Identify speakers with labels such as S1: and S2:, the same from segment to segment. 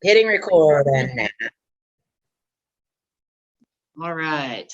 S1: Hitting record and
S2: All right.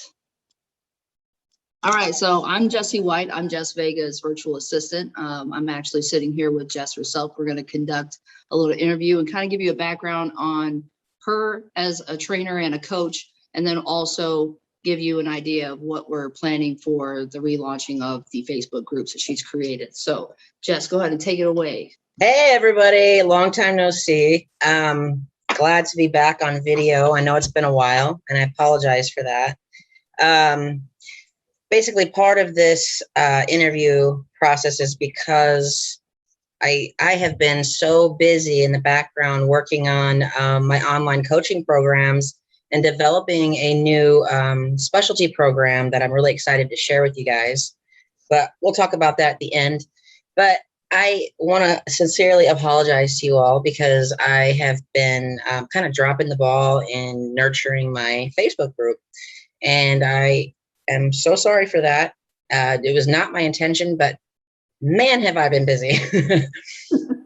S2: All right. So I'm Jesse White. I'm Jess Vega's virtual assistant. I'm actually sitting here with Jess herself. We're going to conduct a little interview and kind of give you a background on her as a trainer and a coach, and then also give you an idea of what we're planning for the relaunching of the Facebook groups that she's created. So, Jess, go ahead and take it away.
S1: hey everybody, long time no see. Glad to be back on video. I know it's been a while and I apologize for that. Basically part of this interview process is because I have been so busy in the background working on my online coaching programs and developing a new specialty program that I'm really excited to share with you guys. But we'll talk about that at the end. But I want to sincerely apologize to you all because I have been kind of dropping the ball in nurturing my Facebook group. And I am so sorry for that. It was not my intention, but man, have I been busy.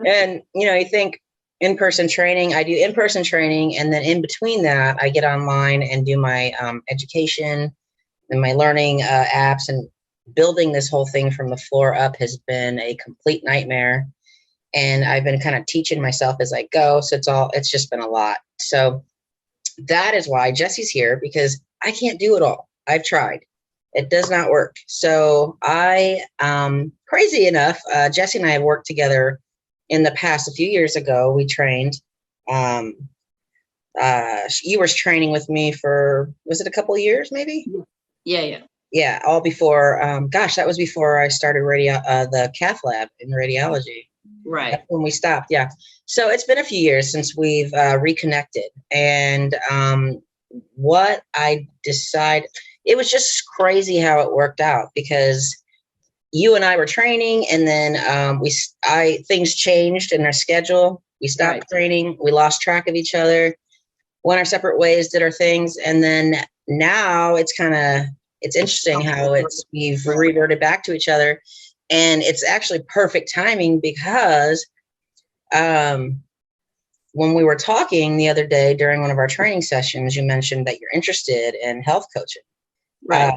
S1: And, you think in-person training, I do in-person training. And then in between that, I get online and do my education and my learning apps, and building this whole thing from the floor up has been a complete nightmare. And I've been kind of teaching myself as I go. So it's just been a lot. So that is why Jesse's here, because I can't do it all. I've tried. It does not work. So crazy enough, Jesse and I have worked together in the past. A few years ago, we trained. You were training with me for, was it a couple of years, maybe?
S2: Yeah,
S1: all before, that was before I started the cath lab in radiology.
S2: Right.
S1: That's when we stopped. Yeah. So it's been a few years since we've reconnected. And what I decided, it was just crazy how it worked out, because you and I were training, and then things changed in our schedule. We stopped training. We lost track of each other, went our separate ways, did our things. And then now it's interesting how we've reverted back to each other. And it's actually perfect timing, because when we were talking the other day during one of our training sessions, you mentioned that you're interested in health coaching.
S2: Right.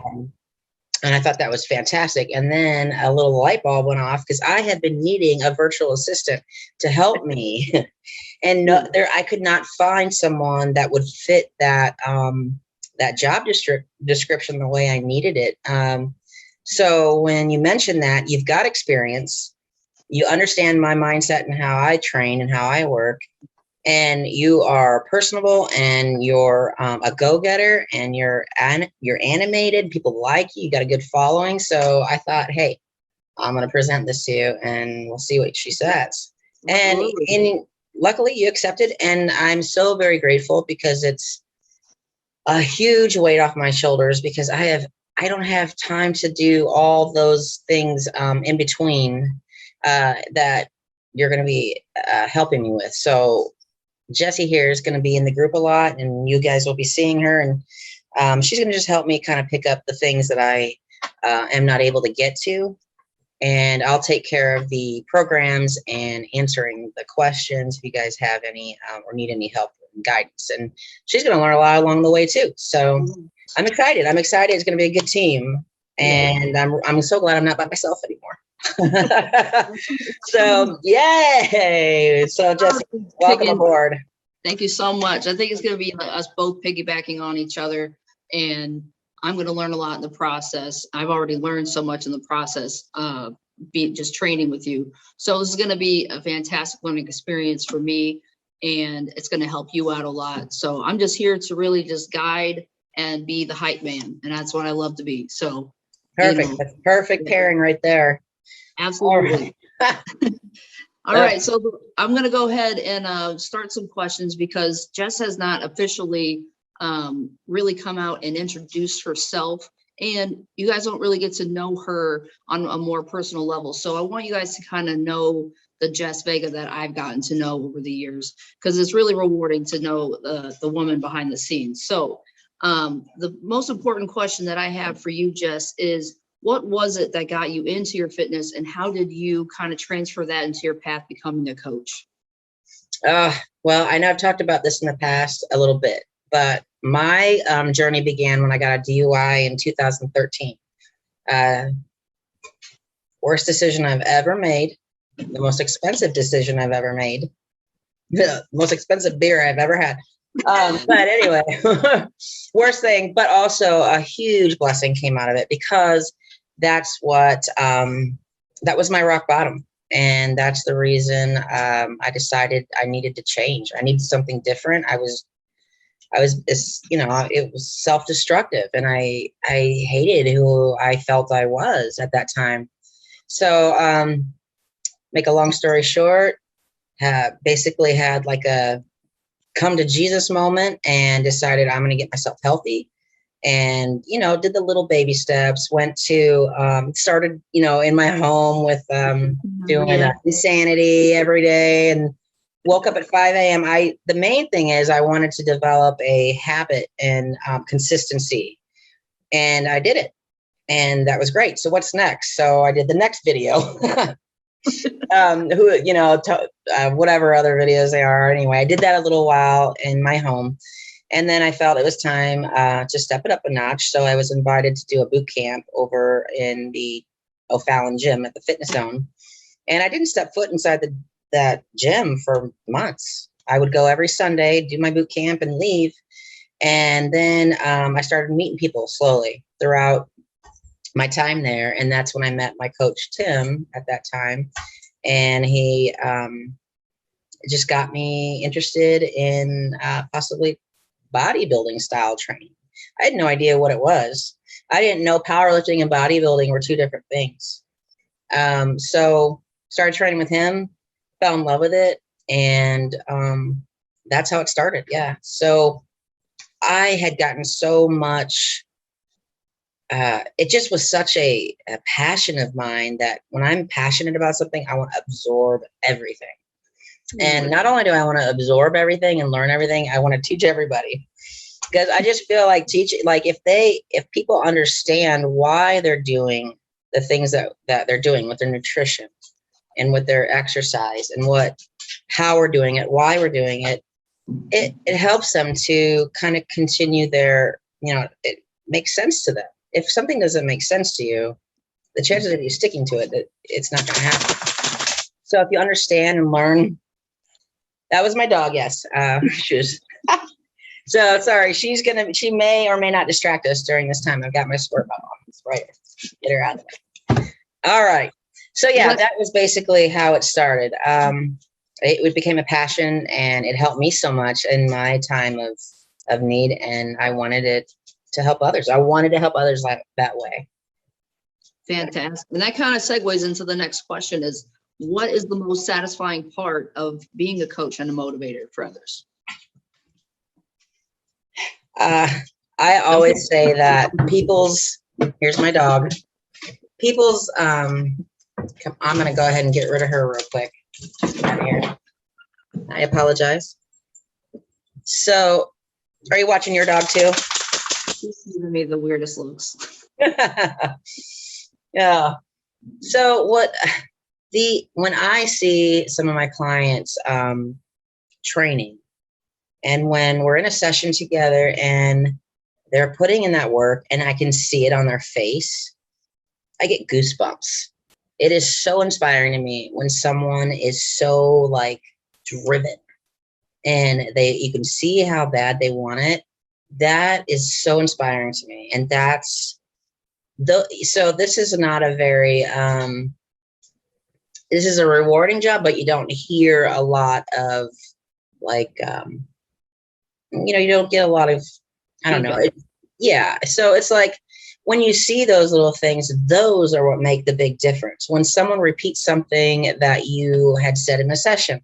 S1: And I thought that was fantastic. And then a little light bulb went off, because I had been needing a virtual assistant to help me. And I could not find someone that would fit that job description the way I needed it. So when you mentioned that you've got experience, you understand my mindset and how I train and how I work, and you are personable, and you're a go-getter, and you're animated. People like you. You got a good following. So I thought, hey, I'm going to present this to you, and we'll see what she says. And luckily you accepted, and I'm so very grateful, because it's a huge weight off my shoulders, because I don't have time to do all those things in between that you're going to be helping me with. So Jessie here is going to be in the group a lot, and you guys will be seeing her, and she's going to just help me kind of pick up the things that I am not able to get to. And I'll take care of the programs and answering the questions if you guys have any or need any help and guidance. And she's going to learn a lot along the way too. So I'm excited. It's going to be a good team. And I'm so glad I'm not by myself anymore. So yay. So just welcome aboard.
S2: Thank you so much. I think it's going to be us both piggybacking on each other, and I'm going to learn a lot in the process. I've already learned so much in the process of just training with you. So this is going to be a fantastic learning experience for me, and it's going to help you out a lot. So I'm just here to really just guide and be the hype man, and that's what I love to be. So
S1: perfect. That's perfect pairing right there.
S2: Absolutely. All right. So I'm going to go ahead and start some questions, because Jess has not officially really come out and introduced herself, and you guys don't really get to know her on a more personal level. So I want you guys to kind of know the Jess Vega that I've gotten to know over the years, because it's really rewarding to know the woman behind the scenes. So the most important question that I have for you, Jess, is what was it that got you into your fitness, and how did you kind of transfer that into your path becoming a coach?
S1: Well, I know I've talked about this in the past a little bit, but my journey began when I got a DUI in 2013. Worst decision I've ever made, the most expensive decision I've ever made, the most expensive beer I've ever had. But anyway, worst thing, but also a huge blessing came out of it, because that's what, that was my rock bottom. And that's the reason I decided I needed to change. I needed something different. I was, it was self-destructive, and I hated who I felt I was at that time. So, make a long story short, basically had like a come to Jesus moment and decided I'm going to get myself healthy. And, did the little baby steps, went to, started, in my home with doing insanity every day, and woke up at 5 a.m. The main thing is I wanted to develop a habit and consistency, and I did it. And that was great. So what's next? So I did the next video, whatever other videos they are. Anyway, I did that a little while in my home. And then I felt it was time to step it up a notch. So I was invited to do a boot camp over in the O'Fallon gym at the Fitness Zone. And I didn't step foot inside that gym for months. I would go every Sunday, do my boot camp, and leave. And then I started meeting people slowly throughout my time there. And that's when I met my coach, Tim, at that time. And he just got me interested in possibly bodybuilding style training. I had no idea what it was. I didn't know powerlifting and bodybuilding were two different things. So started training with him, fell in love with it. And that's how it started. Yeah. So I had gotten so much, it just was such a passion of mine that when I'm passionate about something, I want to absorb everything. And not only do I want to absorb everything and learn everything, I want to teach everybody, because I just feel like teaching, like if people understand why they're doing the things that they're doing with their nutrition and with their exercise and how we're doing it, why we're doing it, it helps them to kind of continue their, it makes sense to them. If something doesn't make sense to you, the chances of you sticking to it, that it's not going to happen. So if you understand and learn. That was my dog. Yes. So sorry. She may or may not distract us during this time. I've got my squirt bottle on. Right. Get her out of there. All right. So yeah, that was basically how it started. It became a passion, and it helped me so much in my time of need. And I wanted it to help others. I wanted to help others that way.
S2: Fantastic. And that kind of segues into the next question is, what is the most satisfying part of being a coach and a motivator for others?
S1: I always say that here's my dog. I'm going to go ahead and get rid of her real quick. Right here. I apologize. So, are you watching your dog too?
S2: She's giving me the weirdest looks.
S1: Yeah. So when I see some of my clients training, and when we're in a session together and they're putting in that work and I can see it on their face, I get goosebumps. It is so inspiring to me when someone is so driven and you can see how bad they want it. That is so inspiring to me. And so this is not a very, this is a rewarding job, but you don't hear a lot of you don't get a lot of, I don't know. Yeah. So it's like when you see those little things, those are what make the big difference. When someone repeats something that you had said in a session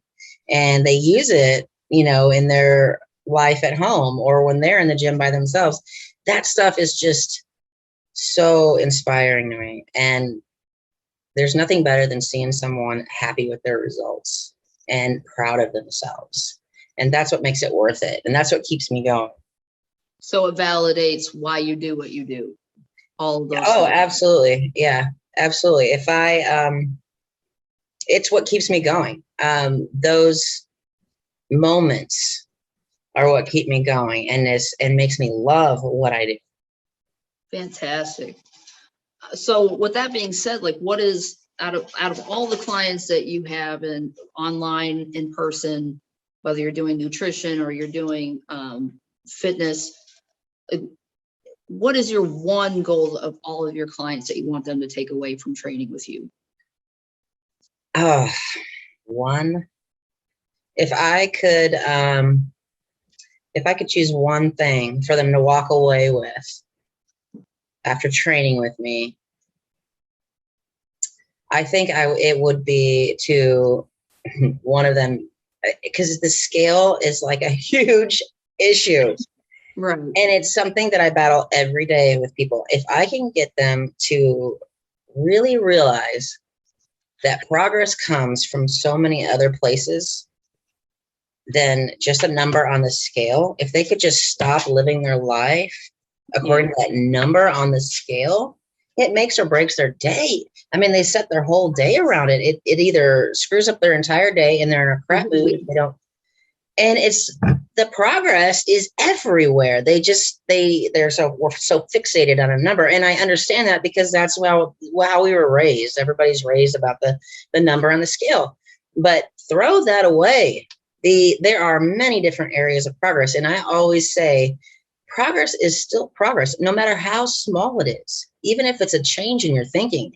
S1: and they use it, in their life at home or when they're in the gym by themselves, that stuff is just so inspiring to me. And there's nothing better than seeing someone happy with their results and proud of themselves. And that's what makes it worth it. And that's what keeps me going.
S2: So it validates why you do what you do. All of those.
S1: Oh, things. Absolutely. Yeah, absolutely. It's what keeps me going. moments are what keep me going and makes me love what I do.
S2: Fantastic. So with that being said, like what is out of all the clients that you have in online, in person, whether you're doing nutrition or you're doing fitness, what is your one goal of all of your clients that you want them to take away from training with you?
S1: One, if I could choose one thing for them to walk away with after training with me, I think it would be to one of them, because the scale is like a huge issue.
S2: Right.
S1: And it's something that I battle every day with people. If I can get them to really realize that progress comes from so many other places than just a number on the scale, if they could just stop living their life according to that number on the scale, it makes or breaks their day. I mean, they set their whole day around it. It either screws up their entire day and they're in a crap mood if they don't. And the progress is everywhere. We're so fixated on a number. And I understand that because that's how we were raised. Everybody's raised about the number on the scale. But throw that away. There are many different areas of progress. And I always say, progress is still progress, no matter how small it is. Even if it's a change in your thinking,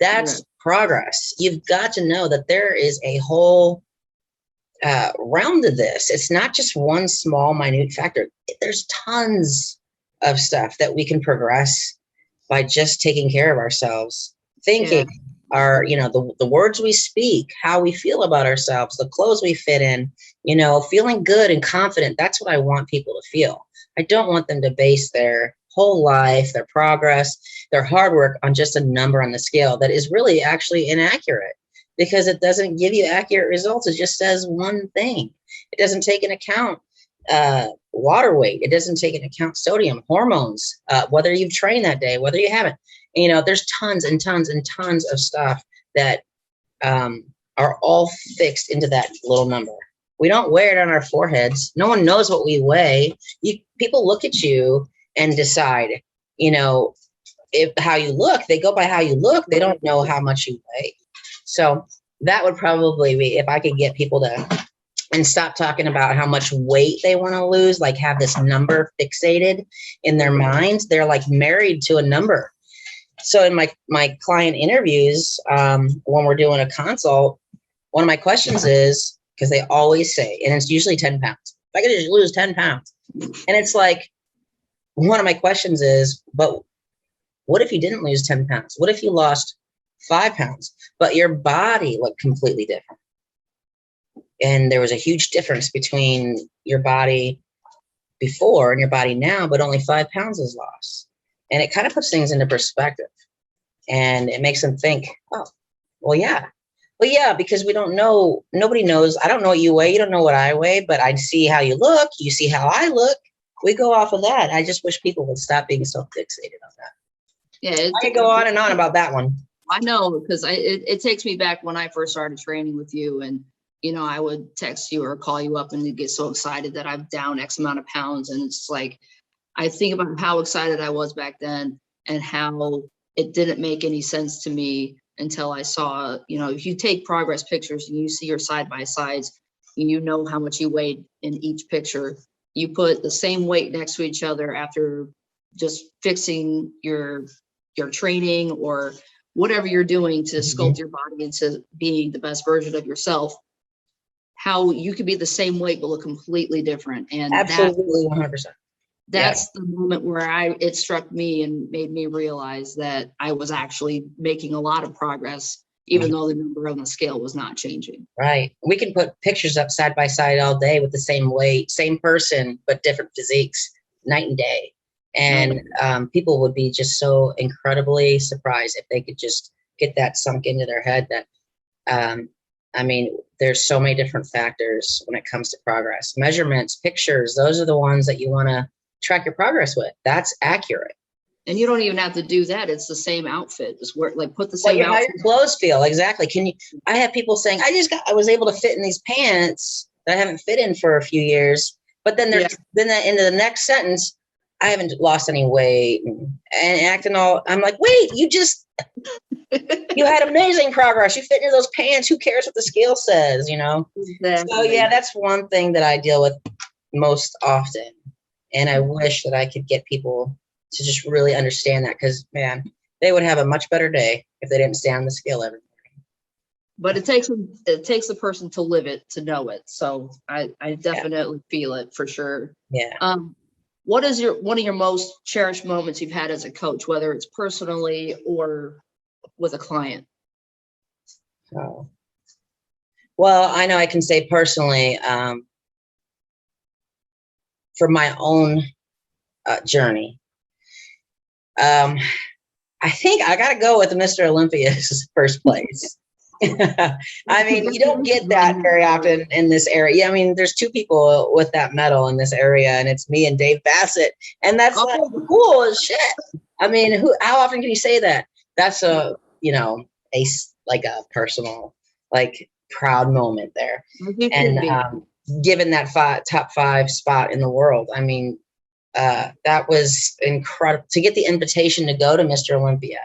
S1: that's progress. You've got to know that there is a whole realm to this. It's not just one small, minute factor. There's tons of stuff that we can progress by just taking care of ourselves, thinking, the words we speak, how we feel about ourselves, the clothes we fit in, feeling good and confident. That's what I want people to feel. I don't want them to base their whole life, their progress, their hard work on just a number on the scale that is really actually inaccurate, because it doesn't give you accurate results. It just says one thing. It doesn't take into account water weight. It doesn't take into account sodium, hormones, whether you've trained that day, whether you haven't. There's tons and tons and tons of stuff that are all fixed into that little number. We don't wear it on our foreheads. No one knows what we weigh. People look at you and decide, how you look. They go by how you look. They don't know how much you weigh. So that would probably be, if I could get people to and stop talking about how much weight they want to lose, like have this number fixated in their minds. They're like married to a number. So in my client interviews, when we're doing a consult, one of my questions is, because they always say, and it's usually 10 pounds. If I could just lose 10 pounds. And it's like, one of my questions is, but what if you didn't lose 10 pounds? What if you lost 5 pounds, but your body looked completely different? And there was a huge difference between your body before and your body now, but only 5 pounds is lost. And it kind of puts things into perspective. And it makes them think, oh, well, yeah. Well, yeah, because we don't know. Nobody knows. I don't know what you weigh. You don't know what I weigh, but I see how you look. You see how I look. We go off of that. I just wish people would stop being so fixated on that.
S2: Yeah,
S1: I could go on and on about that one.
S2: I know, because it takes me back when I first started training with you, and I would text you or call you up and you get so excited that I'm down X amount of pounds, and it's like I think about how excited I was back then and how it didn't make any sense to me until I saw, if you take progress pictures and you see your side by sides, you know how much you weighed in each picture. You put the same weight next to each other after just fixing your training or whatever you're doing to sculpt your body into being the best version of yourself, how you could be the same weight but look completely different. And
S1: absolutely 100%.
S2: That's the moment where it struck me and made me realize that I was actually making a lot of progress, even though the number on the scale was not changing.
S1: Right. We can put pictures up side by side all day with the same weight, same person, but different physiques, night and day. And people would be just so incredibly surprised if they could just get that sunk into their head that, there's so many different factors when it comes to progress. Measurements, pictures, those are the ones that you want to track your progress with. That's accurate.
S2: And you don't even have to do that. It's the same outfit. Just put the same outfit.
S1: How your clothes feel. Exactly. I have people saying, I was able to fit in these pants that I haven't fit in for a few years. But then into the next sentence, I haven't lost any weight and acting all, I'm like, wait, you had amazing progress. You fit into those pants. Who cares what the scale says,
S2: Exactly.
S1: So yeah, that's one thing that I deal with most often. And I wish that I could get people to just really understand that, because man, they would have a much better day if they didn't stay on the scale every morning.
S2: But it takes the person to live it, to know it. So I definitely feel it for sure.
S1: Yeah.
S2: What is one of your most cherished moments you've had as a coach, whether it's personally or with a client?
S1: Oh. Well, I know I can say personally, for my own journey, I think I got to go with Mr. Olympia's first place. I mean, you don't get that very often in this area. I mean, there's 2 people with that medal in this area, and it's me and Dave Bassett. And that's like cool as shit. I mean, how often can you say that? That's a personal, proud moment there. And given that top 5 spot in the world, I mean, that was incredible. To get the invitation to go to Mr. Olympia,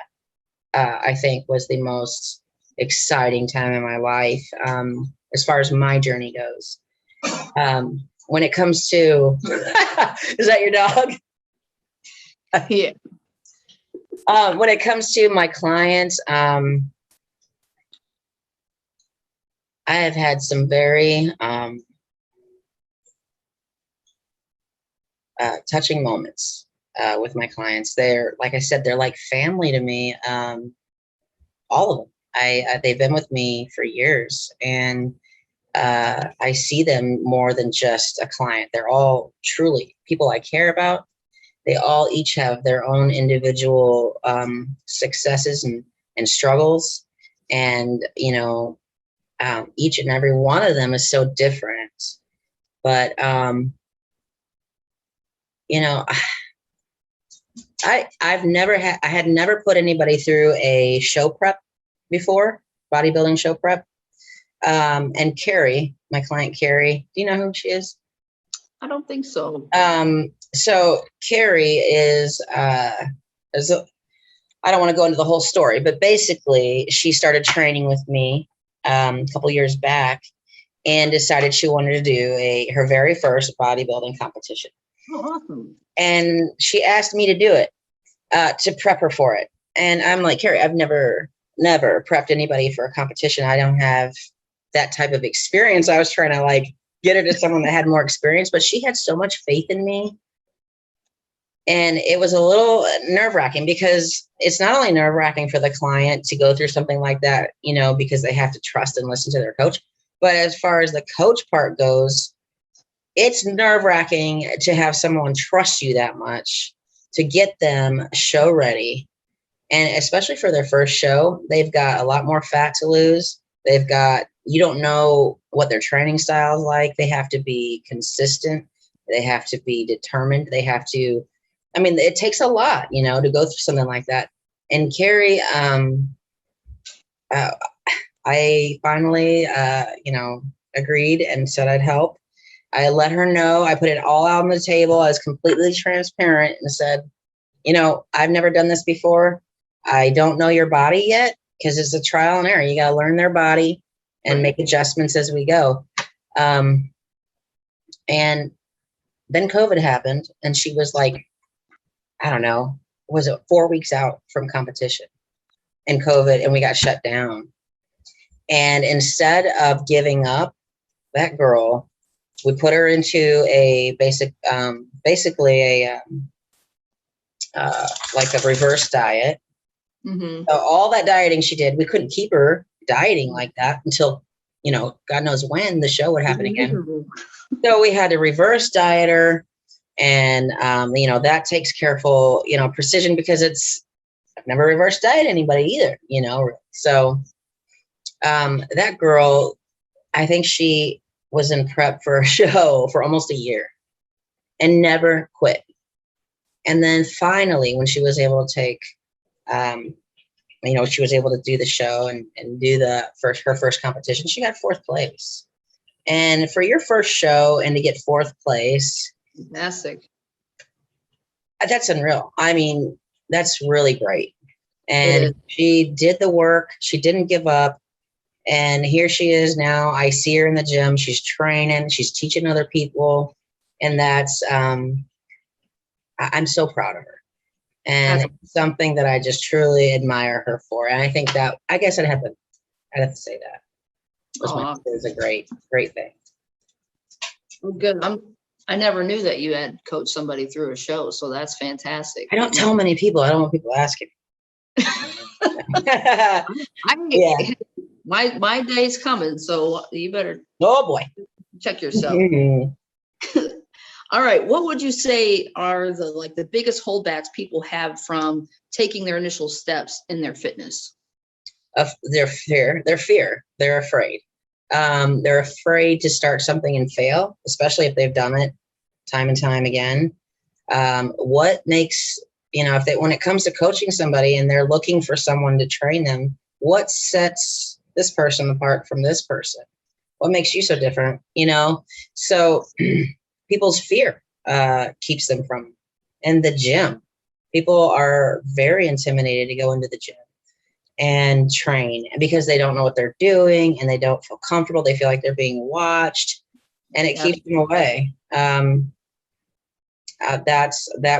S1: I think was the most exciting time in my life, as far as my journey goes. When it comes to, is that your dog?
S2: Yeah.
S1: When it comes to my clients, I have had some very touching moments with my clients. They're, like I said, they're like family to me. All of them. They've been with me for years, and I see them more than just a client. They're all truly people I care about. They all each have their own individual successes and struggles, and each and every one of them is so different. But I had never put anybody through a show prep before, bodybuilding show prep. And Carrie, my client Carrie, do you know who she is?
S2: I don't think so.
S1: So Carrie is I don't want to go into the whole story, but basically she started training with me a couple years back and decided she wanted to do her very first bodybuilding competition.
S2: Oh, awesome.
S1: And she asked me to do it, to prep her for it. And I'm like, Carrie, I've never prepped anybody for a competition. I don't have that type of experience. I was trying to get her to someone that had more experience, but she had so much faith in me. And it was a little nerve-wracking, because it's not only nerve-wracking for the client to go through something like that, because they have to trust and listen to their coach. But as far as the coach part goes, it's nerve-wracking to have someone trust you that much to get them show ready. And especially for their first show, they've got a lot more fat to lose. You don't know what their training style is like. They have to be consistent. They have to be determined. They have to, it takes a lot, to go through something like that. And Carrie, I finally, agreed and said I'd help. I let her know. I put it all out on the table. I was completely transparent and said, I've never done this before. I don't know your body yet, because it's a trial and error. You got to learn their body and make adjustments as we go. And then COVID happened, and she was like, I don't know, was it 4 weeks out from competition and COVID, and we got shut down. And instead of giving up, that girl, we put her into a basically a reverse diet.
S2: Mm-hmm.
S1: So all that dieting she did, we couldn't keep her dieting like that until, God knows when the show would happen again. So we had to reverse diet her. And, that takes careful, precision, because I've never reverse diet anybody either, So that girl, I think she was in prep for a show for almost a year and never quit. And then finally, when she was able to take, she was able to do the show and do her first competition, she got 4th place. And for your first show and to get 4th place,
S2: Fantastic.
S1: That's unreal. I mean, that's really great. And she did the work. She didn't give up. And here she is now. I see her in the gym. She's training. She's teaching other people. And that's, I'm so proud of her. And it's something that I just truly admire her for. And I think that, I guess I'd have to say that. It was a great thing.
S2: Well, good. I never knew that you had coached somebody through a show, so that's fantastic.
S1: I don't tell many people. I don't want people asking.
S2: Yeah. My day's coming, so you better.
S1: Oh boy.
S2: Check yourself. All right. What would you say are the biggest holdbacks people have from taking their initial steps in their fitness?
S1: Their fear. They're afraid. They're afraid to start something and fail, especially if they've done it time and time again. What makes, when it comes to coaching somebody and they're looking for someone to train them, what sets this person apart from this person? What makes you so different? So people's fear keeps them from. And the gym, people are very intimidated to go into the gym and train because they don't know what they're doing and they don't feel comfortable. They feel like they're being watched, and it keeps them away. That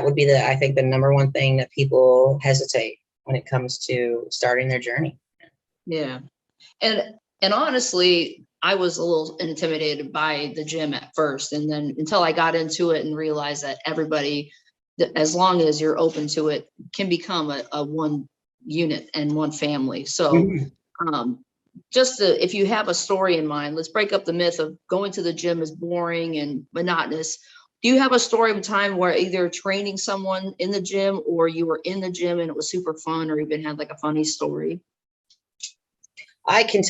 S1: would be I think the number one thing that people hesitate when it comes to starting their journey.
S2: Yeah. And honestly, I was a little intimidated by the gym at first. And then until I got into it and realized that everybody, as long as you're open to it, can become a one unit and one family. So if you have a story in mind, let's break up the myth of going to the gym is boring and monotonous. Do you have a story of a time where either training someone in the gym or you were in the gym and it was super fun, or even had a funny story?
S1: I can,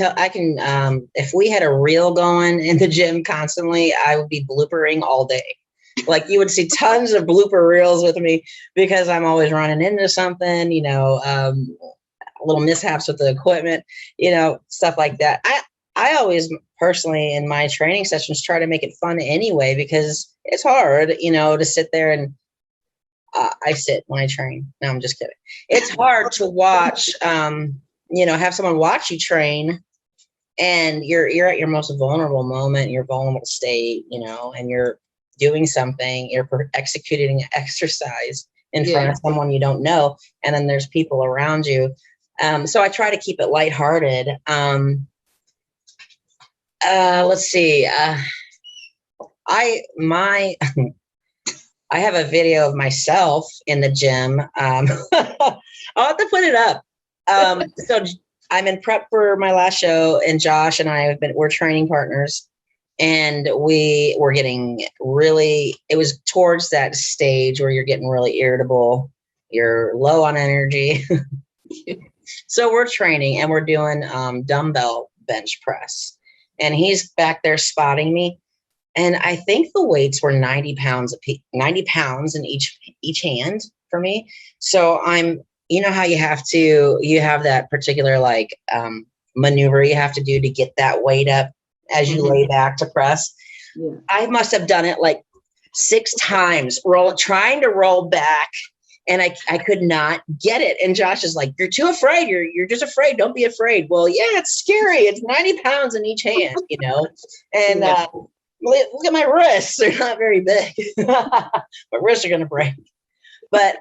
S1: if we had a reel going in the gym constantly, I would be bloopering all day. You would see tons of blooper reels with me because I'm always running into something, little mishaps with the equipment, stuff like that. I always personally in my training sessions try to make it fun anyway, because it's hard, to sit there and I sit when I train. No, I'm just kidding. It's hard to watch, have someone watch you train, and you're at your most vulnerable moment, your vulnerable state, and you're doing something, you're executing an exercise in front of someone you don't know, and then there's people around you. So I try to keep it lighthearted. Let's see. I have a video of myself in the gym. I'll have to put it up. So I'm in prep for my last show, and Josh and I we're training partners, and we were getting it was towards that stage where you're getting really irritable. You're low on energy. So we're training and we're doing dumbbell bench press, and he's back there spotting me. And I think the weights were 90 pounds in each hand for me. So how you have that particular maneuver you have to do to get that weight up as you lay back to press. Yeah. I must have done it 6 times, trying to roll back, and I could not get it. And Josh is like, "You're too afraid. You're just afraid. Don't be afraid." Well, yeah, it's scary. It's 90 pounds in each hand, and look at my wrists. They're not very big. My wrists are going to break. But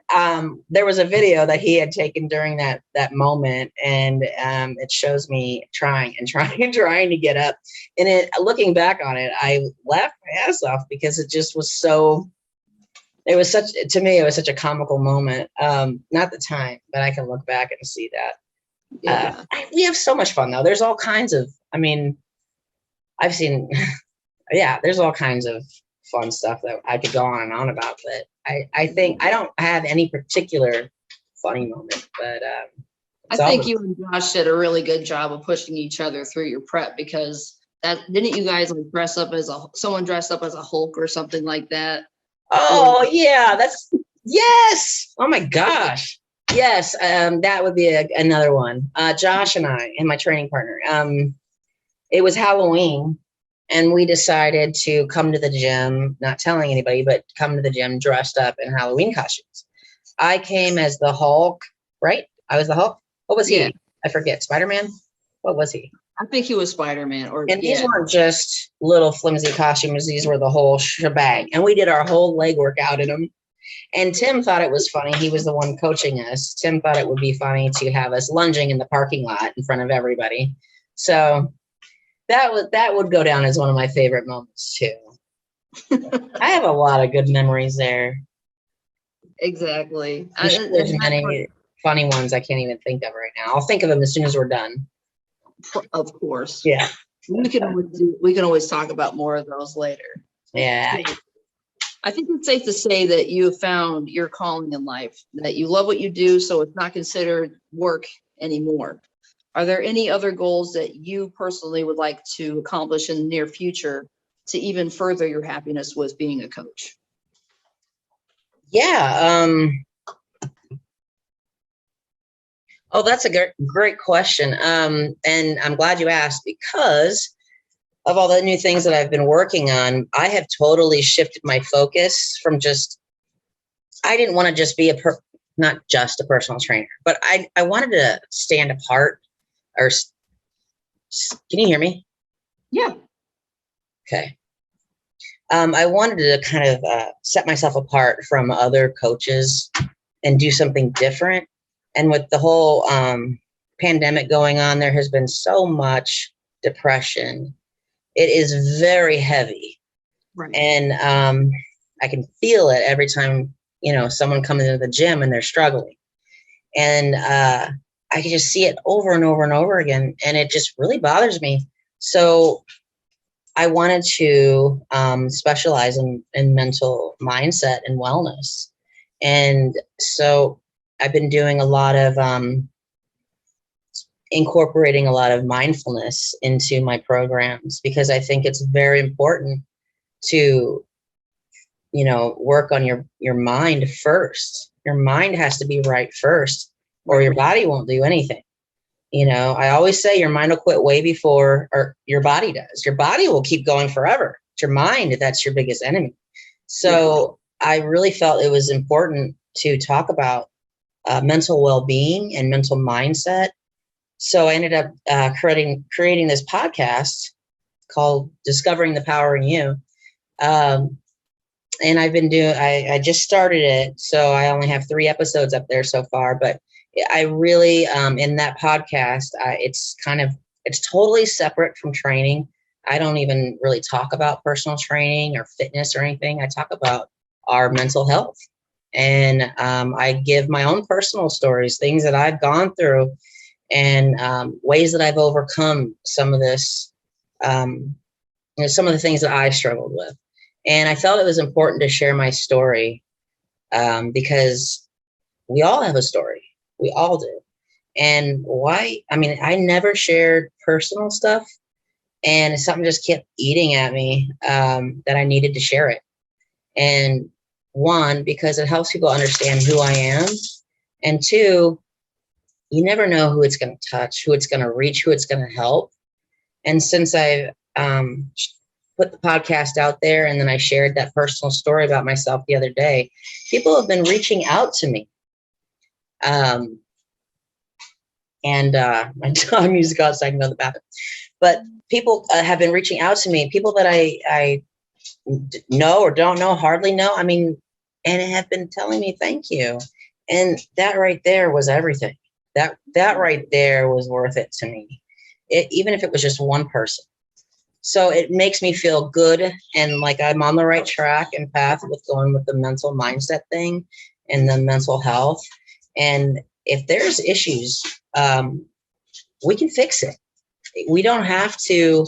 S1: there was a video that he had taken during that moment, and it shows me trying to get up. And looking back on it, I laughed my ass off because it just was so. It was such a comical moment. Not the time, but I can look back and see that. Yeah. We have so much fun though. There's all kinds of. I've seen. Yeah, there's all kinds of fun stuff that I could go on and on about, but I think I don't have any particular funny moment, but
S2: I think you and Josh did a really good job of pushing each other through your prep, because didn't you guys dress up as someone dressed up as a Hulk or something like that?
S1: Oh yeah, yes. Oh my gosh. Yes. That would be another one. Josh and I and my training partner, it was Halloween. And we decided to come to the gym, not telling anybody, but come to the gym dressed up in Halloween costumes. I came as the Hulk, right? I was the Hulk. What was
S2: Yeah.
S1: he? I forget. Spider-Man? What was he?
S2: I think he was Spider-Man.
S1: And these weren't just little flimsy costumes. These were the whole shebang. And we did our whole leg workout in them. And Tim thought it was funny. He was the one coaching us. Tim thought it would be funny to have us lunging in the parking lot in front of everybody. So that would go down as one of my favorite moments too. I have a lot of good memories there.
S2: Exactly.
S1: There's many funny ones I can't even think of right now. I'll think of them as soon as we're done.
S2: Of course.
S1: Yeah.
S2: We can always talk about more of those later.
S1: Yeah.
S2: I think it's safe to say that you have found your calling in life, that you love what you do, so it's not considered work anymore. Are there any other goals that you personally would like to accomplish in the near future to even further your happiness with being a coach?
S1: Yeah. Oh, that's a great question. And I'm glad you asked, because of all the new things that I've been working on, I have totally shifted my focus from I didn't want to just be not just a personal trainer, but I wanted to stand apart. Or can you hear me?
S2: Yeah.
S1: Okay. I wanted to kind of set myself apart from other coaches and do something different. And with the whole pandemic going on, there has been so much depression. It is very heavy.
S2: Right.
S1: And I can feel it every time, someone comes into the gym and they're struggling. And I can just see it over and over and over again. And it just really bothers me. So I wanted to specialize in mental mindset and wellness. And so I've been doing a lot of incorporating a lot of mindfulness into my programs, because I think it's very important to, work on your mind first. Your mind has to be right first, or your body won't do anything. I always say your mind will quit way before or your body does. Your body will keep going forever. It's your mind that's your biggest enemy. So I really felt it was important to talk about mental well-being and mental mindset. So I ended up creating this podcast called Discovering the Power in You. And I've been I just started it. So I only have 3 episodes up there so far, but I really, in that podcast, it's totally separate from training. I don't even really talk about personal training or fitness or anything. I talk about our mental health. And I give my own personal stories, things that I've gone through, and ways that I've overcome some of this, some of the things that I struggled with. And I felt it was important to share my story because we all have a story. We all do. And why? I mean, I never shared personal stuff, and something just kept eating at me that I needed to share it. And 1, because it helps people understand who I am. And 2, you never know who it's going to touch, who it's going to reach, who it's going to help. And since I put the podcast out there, and then I shared that personal story about myself the other day, people have been reaching out to me. And my dog needs to go outside and go to the bathroom. But people have been reaching out to me, people that I know or don't know, hardly know. I mean, and have been telling me thank you. And that right there was everything. That right there was worth it to me, even if it was just one person. So it makes me feel good, and like I'm on the right track and path with going with the mental mindset thing and the mental health. And if there's issues, we can fix it. We don't have to,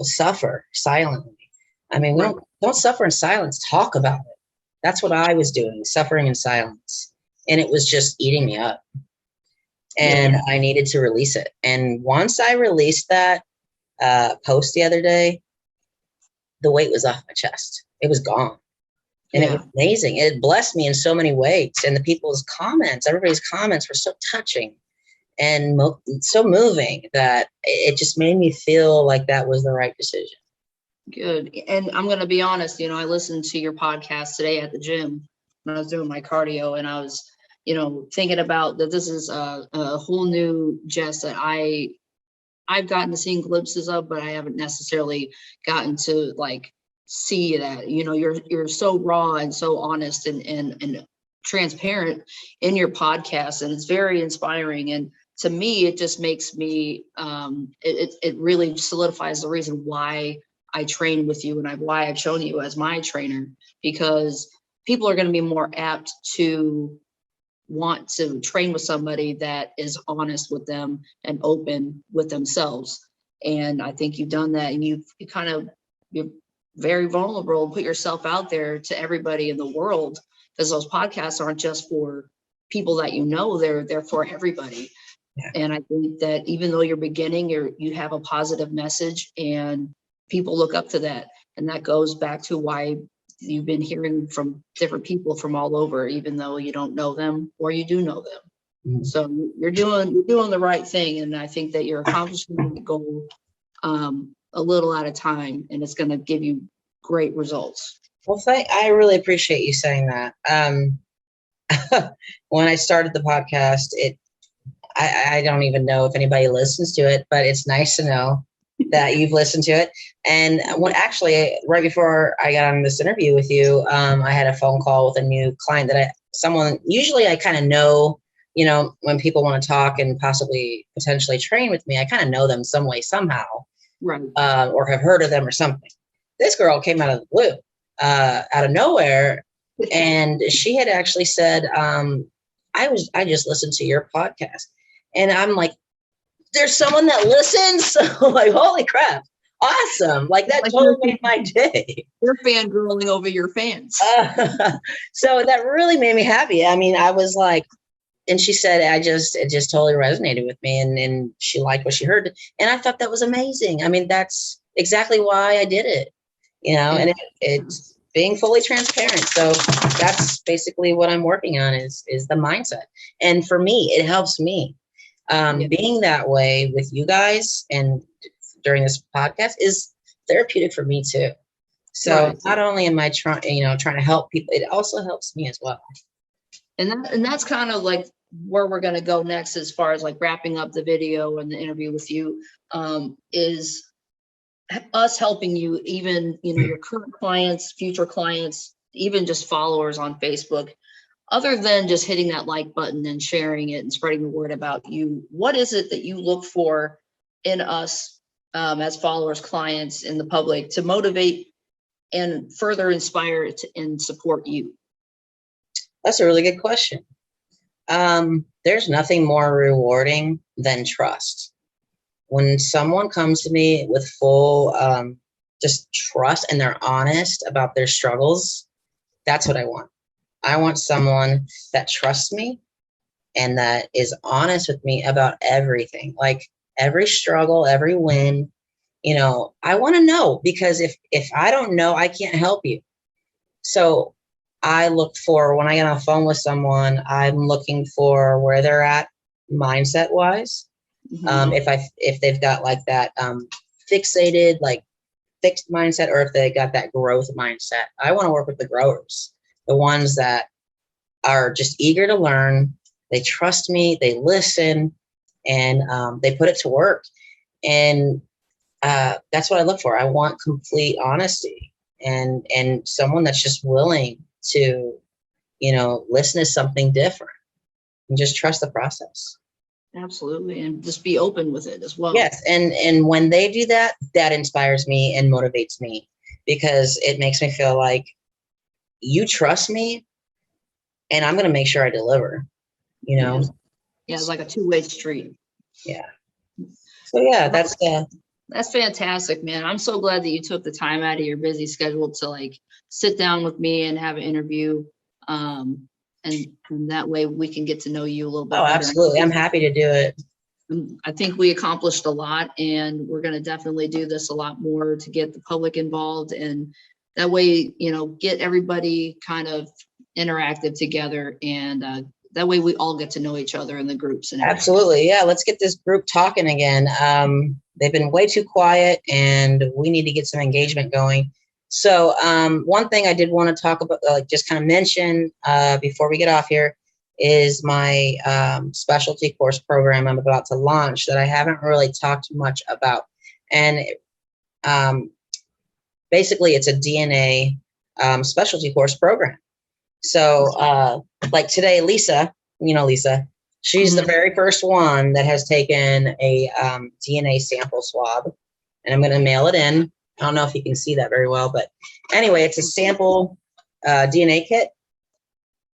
S1: suffer silently. I mean, we don't suffer in silence. Talk about it. That's what I was doing, suffering in silence. And it was just eating me up. And I needed to release it. And once I released that post the other day, the weight was off my chest. It was gone. And it was amazing. It blessed me in so many ways. And the people's comments, everybody's comments were so touching. and so moving that it just made me feel like that was the right decision.
S2: Good. And I'm going to be honest, I listened to your podcast today at the gym when I was doing my cardio, and I was, thinking about that this is a whole new Jess that I've gotten to seeing glimpses of, but I haven't necessarily gotten to like see that, you're so raw and so honest and transparent in your podcast, and it's very inspiring. And to me, it just makes me, it really solidifies the reason why I train with you and why I've shown you as my trainer, because people are going to be more apt to want to train with somebody that is honest with them and open with themselves. And I think you've done that, and you're very vulnerable and put yourself out there to everybody in the world, because those podcasts aren't just for people that they're for everybody. Yeah. And I think that even though you're beginning, you have a positive message, and people look up to that. And that goes back to why you've been hearing from different people from all over, even though you don't know them or you do know them. Mm-hmm. So you're doing the right thing. And I think that you're accomplishing the goal a little at a time, and it's going to give you great results.
S1: Well, I really appreciate you saying that. When I started the podcast, I don't even know if anybody listens to it, but it's nice to know that you've listened to it. And actually, right before I got on this interview with you, I had a phone call with a new client usually I kind of know, when people want to talk and potentially train with me, I kind of know them some way, somehow, right? Or have heard of them or something. This girl came out of the blue, out of nowhere. And she had actually said, I just listened to your podcast. And I'm like, there's someone that listens. So like, holy crap. Awesome. Like that totally made my day.
S2: You're fangirling over your fans.
S1: So that really made me happy. I mean, I was like, and she said, it just totally resonated with me, and she liked what she heard. And I thought that was amazing. I mean, that's exactly why I did it, and it's being fully transparent. So that's basically what I'm working on is the mindset. And for me, it helps me. Being that way with you guys and during this podcast is therapeutic for me too. So not only am I trying to help people, it also helps me as well.
S2: And that's kind of like where we're going to go next, as far as like wrapping up the video and the interview with you, is us helping you, even, your current clients, future clients, even just followers on Facebook. Other than just hitting that like button and sharing it and spreading the word about you, what is it that you look for in us as followers, clients, in the public to motivate and further inspire and support you?
S1: That's a really good question. There's nothing more rewarding than trust. When someone comes to me with full just trust and they're honest about their struggles, that's what I want. I want someone that trusts me and that is honest with me about everything, like every struggle, every win. I want to know, because if I don't know, I can't help you. So I look for, when I get on the phone with someone, I'm looking for where they're at mindset wise. Mm-hmm. If they've got like that fixated, like fixed mindset, or if they got that growth mindset, I want to work with the growers. The ones that are just eager to learn, they trust me, they listen, and they put it to work. And that's what I look for. I want complete honesty and someone that's just willing to, listen to something different and just trust the process.
S2: Absolutely. And just be open with it as well.
S1: Yes. And when they do that, that inspires me and motivates me, because it makes me feel like, you trust me and I'm going to make sure I deliver,
S2: Yeah, it's like a two-way street.
S1: Yeah. So yeah, that's
S2: fantastic, man. I'm so glad that you took the time out of your busy schedule to like sit down with me and have an interview. And that way we can get to know you a little bit better.
S1: Absolutely. I'm happy to do it.
S2: I think we accomplished a lot, and we're going to definitely do this a lot more to get the public involved, and that way, get everybody kind of interactive together, and That way we all get to know each other in the groups and everything.
S1: Absolutely. Yeah. Let's get this group talking again. They've been way too quiet and we need to get some engagement going. So one thing I did want to talk about, just kind of mention before we get off here, is my specialty course program I'm about to launch that I haven't really talked much about. And basically it's a DNA specialty course program. So like today, Lisa, Lisa, she's the very first one that has taken a DNA sample swab, and I'm going to mail it in. I don't know if you can see that very well, but anyway, it's a sample DNA kit,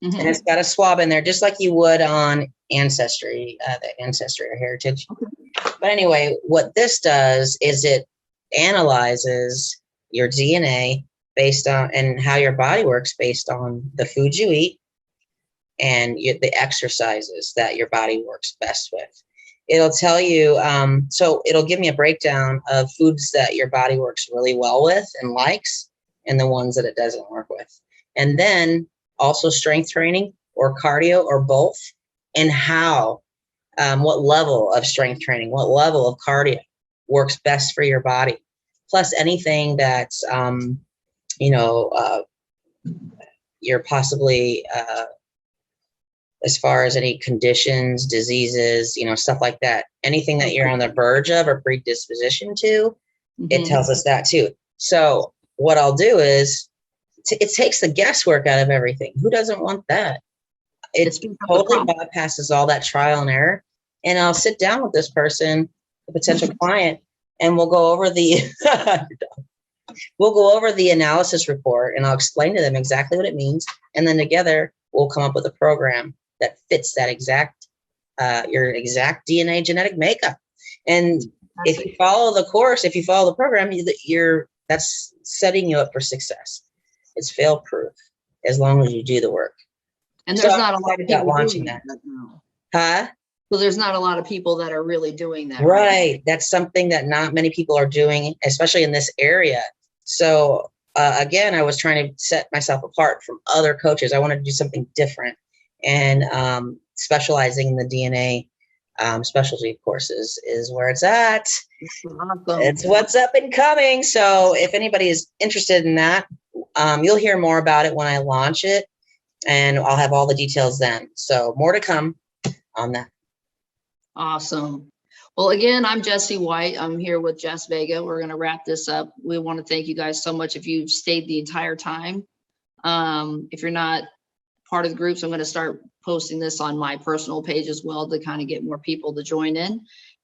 S1: and it's got a swab in there, just like you would on Ancestry, the Ancestry or Heritage. But anyway, what this does is it analyzes your DNA based on and how your body works based on the food you eat and the exercises that your body works best with. It'll tell you, so it'll give me a breakdown of foods that your body works really well with and likes, and the ones that it doesn't work with. And then also strength training or cardio or both, and how, what level of strength training, what level of cardio works best for your body. Plus anything that's, you're possibly, as far as any conditions, diseases, stuff like that, anything that you're on the verge of or predisposition to, it tells us that too. So what I'll do is it takes the guesswork out of everything. Who doesn't want that? It totally bypasses all that trial and error. And I'll sit down with this person, the potential client, and we'll go over the analysis report, and I'll explain to them exactly what it means. And then together we'll come up with a program that fits that exact, your exact DNA genetic makeup. And if you follow the course, if you follow the program, that's setting you up for success. It's fail proof as long as you do the work.
S2: And there's not a lot of people
S1: launching that. Huh?
S2: So there's not a lot of people that are really doing that.
S1: Right. That's something that not many people are doing, especially in this area. So again, I was trying to set myself apart from other coaches. I wanted to do something different, and specializing in the DNA specialty courses is where it's at.
S2: Awesome.
S1: It's what's up and coming. So if anybody is interested in that, you'll hear more about it when I launch it, and I'll have all the details then. So more to come on that.
S2: Awesome. Well, again, I'm Jessie White. I'm here with Jess Vega. We're going to wrap this up. We want to thank you guys so much if you've stayed the entire time. If you're not part of the groups, I'm going to start posting this on my personal page as well to kind of get more people to join in.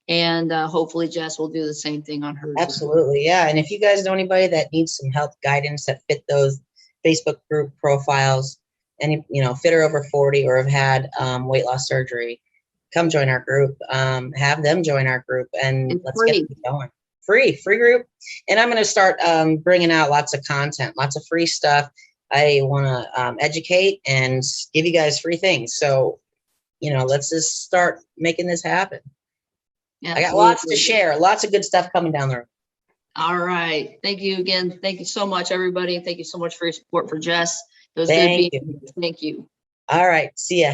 S2: And hopefully Jess will do the same thing on hers.
S1: Absolutely. Yeah. And if you guys know anybody that needs some help guidance that fit those Facebook group profiles, and, fit or over 40 or have had weight loss surgery, come join our group, have them join our group, and let's get it going. Free group. And I'm going to start bringing out lots of content, lots of free stuff. I want to educate and give you guys free things. So, let's just start making this happen. Absolutely. I got lots to share, lots of good stuff coming down the road.
S2: All right. Thank you again. Thank you so much, everybody. Thank you so much for your support for Jess. It was
S1: Thank
S2: good being here. Thank you.
S1: All right. See ya.